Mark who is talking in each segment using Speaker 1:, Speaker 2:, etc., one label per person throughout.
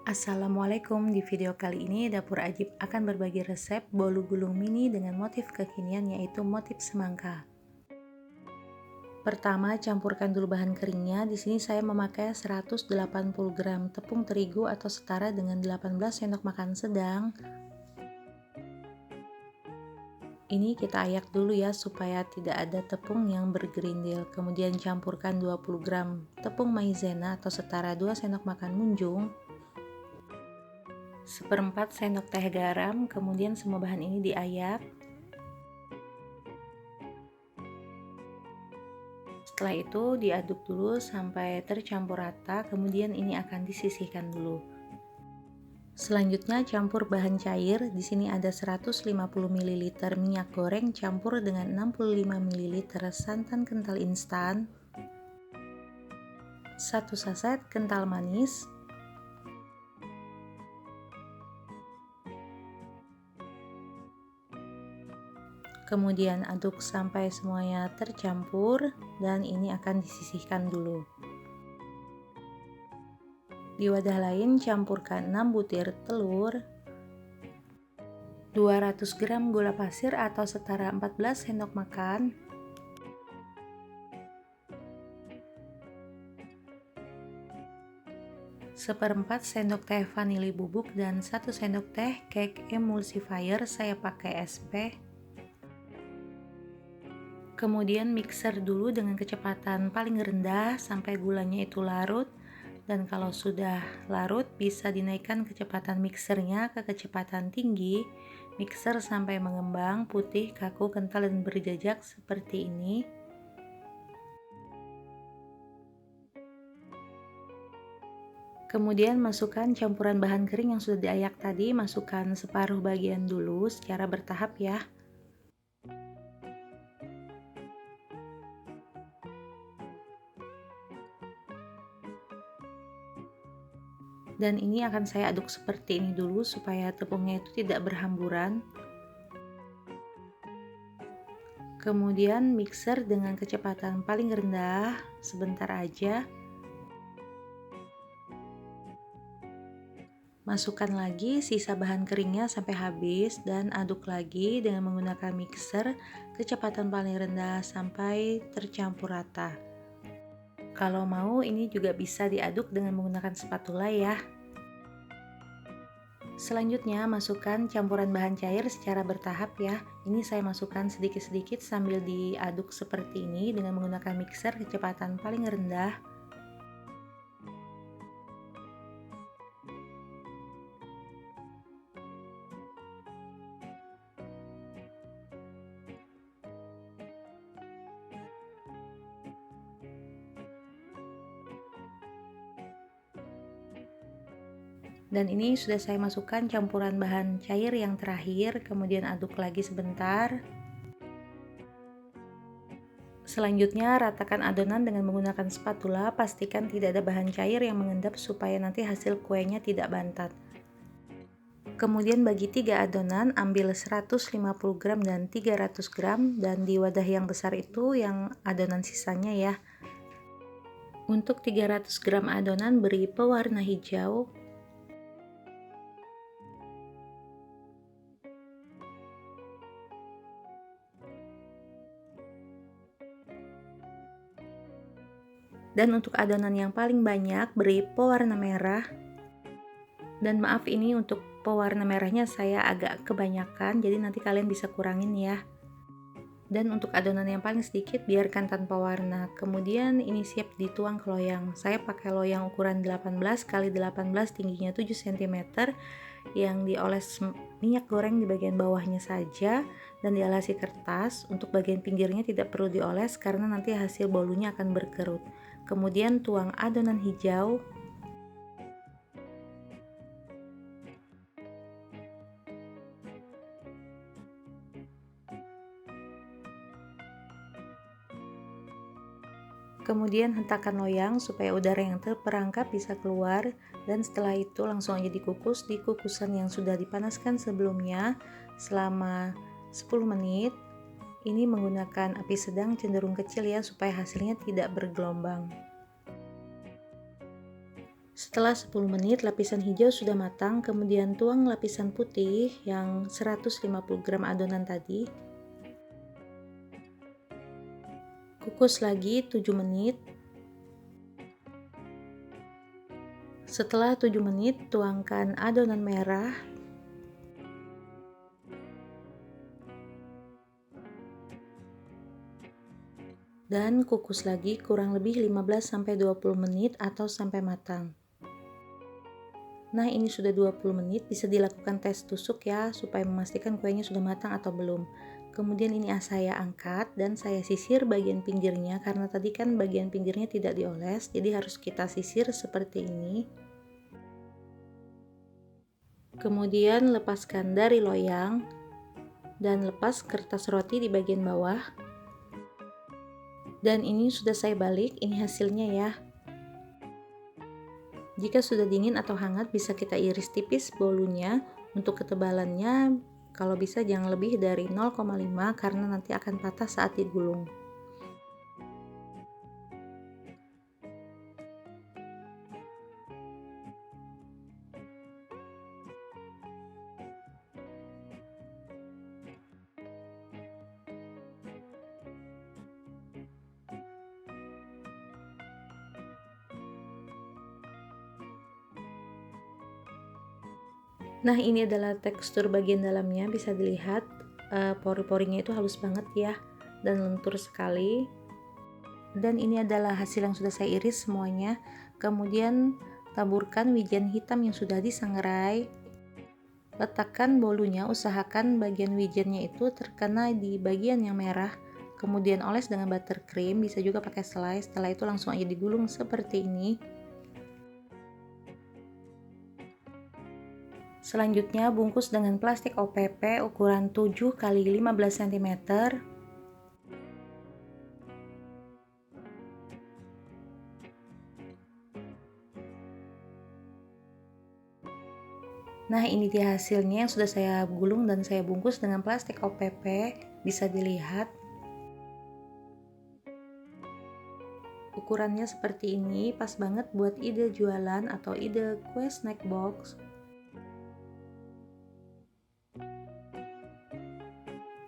Speaker 1: Assalamualaikum, di video kali ini Dapur Ajib akan berbagi resep bolu gulung mini dengan motif kekinian yaitu motif semangka. Pertama, campurkan dulu bahan keringnya. Di sini saya memakai 180 gram tepung terigu atau setara dengan 18 sendok makan sedang. Ini kita ayak dulu ya supaya tidak ada tepung yang bergerindil. Kemudian campurkan 20 gram tepung maizena atau setara 2 sendok makan munjung. 1/4 sendok teh garam, kemudian semua bahan ini diayak. Setelah itu diaduk dulu sampai tercampur rata, kemudian ini akan disisihkan dulu. Selanjutnya campur bahan cair. Di sini ada 150 ml minyak goreng campur dengan 65 ml santan kental instan, 1 saset kental manis, kemudian aduk sampai semuanya tercampur dan ini akan disisihkan dulu. Di wadah lain campurkan 6 butir telur, 200 gram gula pasir atau setara 14 sendok makan, 1/4 sendok teh vanili bubuk dan 1 sendok teh cake emulsifier, saya pakai SP. Kemudian mixer dulu dengan kecepatan paling rendah sampai gulanya itu larut. Dan kalau sudah larut bisa dinaikkan kecepatan mixernya ke kecepatan tinggi. Mixer sampai mengembang, putih, kaku, kental, dan berjejak seperti ini. Kemudian masukkan campuran bahan kering yang sudah diayak tadi, masukkan separuh bagian dulu secara bertahap ya. Dan ini akan saya aduk seperti ini dulu supaya tepungnya itu tidak berhamburan. Kemudian mixer dengan kecepatan paling rendah sebentar aja. Masukkan lagi sisa bahan keringnya sampai habis dan aduk lagi dengan menggunakan mixer kecepatan paling rendah sampai tercampur rata. Kalau mau ini juga bisa diaduk dengan menggunakan spatula ya. Selanjutnya masukkan campuran bahan cair secara bertahap ya. Ini saya masukkan sedikit-sedikit sambil diaduk seperti ini dengan menggunakan mixer kecepatan paling rendah. Dan ini sudah saya masukkan campuran bahan cair yang terakhir, kemudian aduk lagi sebentar. Selanjutnya ratakan adonan dengan menggunakan spatula, pastikan tidak ada bahan cair yang mengendap supaya nanti hasil kuenya tidak bantat. Kemudian bagi 3 adonan, ambil 150 gram dan 300 gram, dan di wadah yang besar itu yang adonan sisanya ya. Untuk 300 gram adonan beri pewarna hijau, dan untuk adonan yang paling banyak beri pewarna merah. Dan maaf, ini untuk pewarna merahnya saya agak kebanyakan, jadi nanti kalian bisa kurangin ya. Dan untuk adonan yang paling sedikit biarkan tanpa warna. Kemudian ini siap dituang ke loyang. Saya pakai loyang ukuran 18 x 18, tingginya 7 cm, yang dioles minyak goreng di bagian bawahnya saja dan dialasi kertas. Untuk bagian pinggirnya tidak perlu dioles karena nanti hasil bolunya akan berkerut. Kemudian tuang adonan hijau, kemudian hentakan loyang supaya udara yang terperangkap bisa keluar, dan setelah itu langsung aja dikukus di kukusan yang sudah dipanaskan sebelumnya selama 10 menit. Ini menggunakan api sedang cenderung kecil ya supaya hasilnya tidak bergelombang. Setelah 10 menit lapisan hijau sudah matang, kemudian tuang lapisan putih yang 150 gram adonan tadi. Kukus lagi 7 menit. Setelah 7 menit, tuangkan adonan merah. Dan kukus lagi kurang lebih 15-20 menit atau sampai matang. Nah, ini sudah 20 menit, bisa dilakukan tes tusuk ya, supaya memastikan kuenya sudah matang atau belum. Kemudian ini saya angkat dan saya sisir bagian pinggirnya, karena tadi kan bagian pinggirnya tidak dioles, jadi harus kita sisir seperti ini. Kemudian lepaskan dari loyang, dan lepas kertas roti di bagian bawah. Dan ini sudah saya balik, ini hasilnya ya. Jika sudah dingin atau hangat bisa kita iris tipis bolunya. Untuk ketebalannya kalau bisa jangan lebih dari 0,5 karena nanti akan patah saat digulung. Nah, ini adalah tekstur bagian dalamnya, bisa dilihat pori-porinya itu halus banget ya dan lentur sekali. Dan ini adalah hasil yang sudah saya iris semuanya. Kemudian taburkan wijen hitam yang sudah disangrai. Letakkan bolunya, usahakan bagian wijennya itu terkena di bagian yang merah. Kemudian oles dengan buttercream, bisa juga pakai selai. Setelah itu langsung aja digulung seperti ini. Selanjutnya bungkus dengan plastik OPP ukuran 7 x 15 cm. Nah, ini dia hasilnya yang sudah saya gulung dan saya bungkus dengan plastik OPP, bisa dilihat. Ukurannya seperti ini, pas banget buat ide jualan atau ide kue snack box.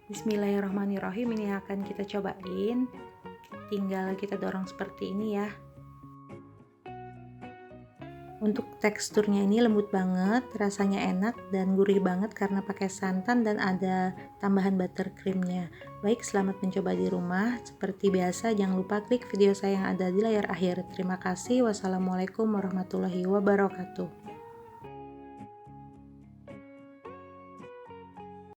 Speaker 1: Bismillahirrahmanirrahim, ini akan kita cobain. Tinggal kita dorong seperti ini ya. Untuk teksturnya ini lembut banget, rasanya enak dan gurih banget karena pakai santan dan ada tambahan buttercreamnya. Baik, selamat mencoba di rumah. Seperti biasa, jangan lupa klik video saya yang ada di layar akhir. Terima kasih. Wassalamualaikum warahmatullahi wabarakatuh.